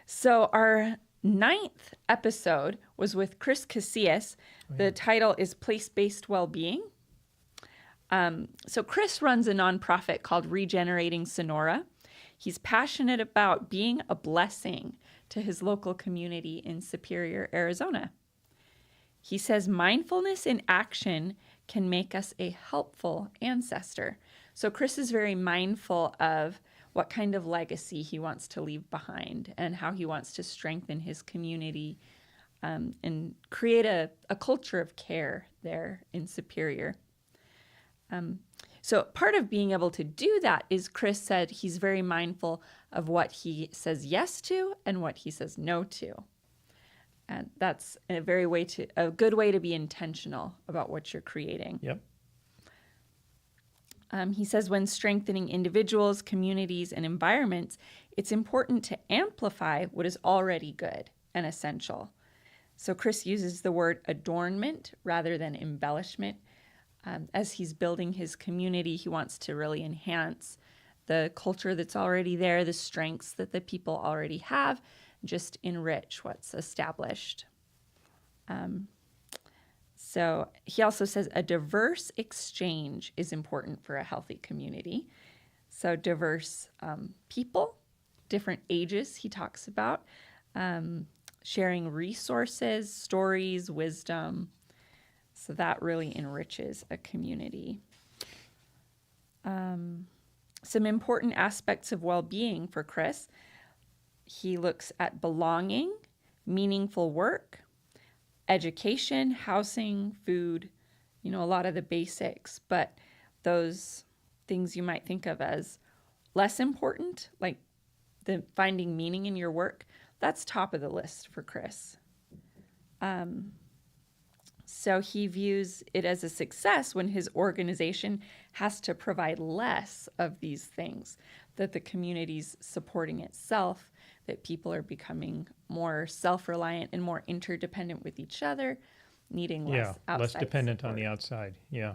So our ninth episode was with Chris Casillas. The title is Place-Based Wellbeing. So Chris runs a nonprofit called Regenerating Sonora. He's passionate about being a blessing to his local community in Superior, Arizona. He says mindfulness in action can make us a helpful ancestor. So Chris is very mindful of what kind of legacy he wants to leave behind and how he wants to strengthen his community and create a culture of care there in Superior. So part of being able to do that is Chris said he's very mindful of what he says yes to and what he says no to. And that's a good way to be intentional about what you're creating. Yep. He says when strengthening individuals, communities, and environments, it's important to amplify what is already good and essential. So Chris uses the word adornment rather than embellishment. As he's building his community, he wants to really enhance the culture that's already there, the strengths that the people already have, just enrich what's established. So he also says a diverse exchange is important for a healthy community. So diverse people, different ages he talks about, sharing resources, stories, wisdom. So that really enriches a community. Some important aspects of well-being for Chris. He looks at belonging, meaningful work, education, housing, food, a lot of the basics, but those things you might think of as less important, like the finding meaning in your work, that's top of the list for Chris. So he views it as a success when his organization has to provide less of these things, that the community's supporting itself, that people are becoming more self-reliant and more interdependent with each other, needing less outside less dependent support. on the outside. Yeah.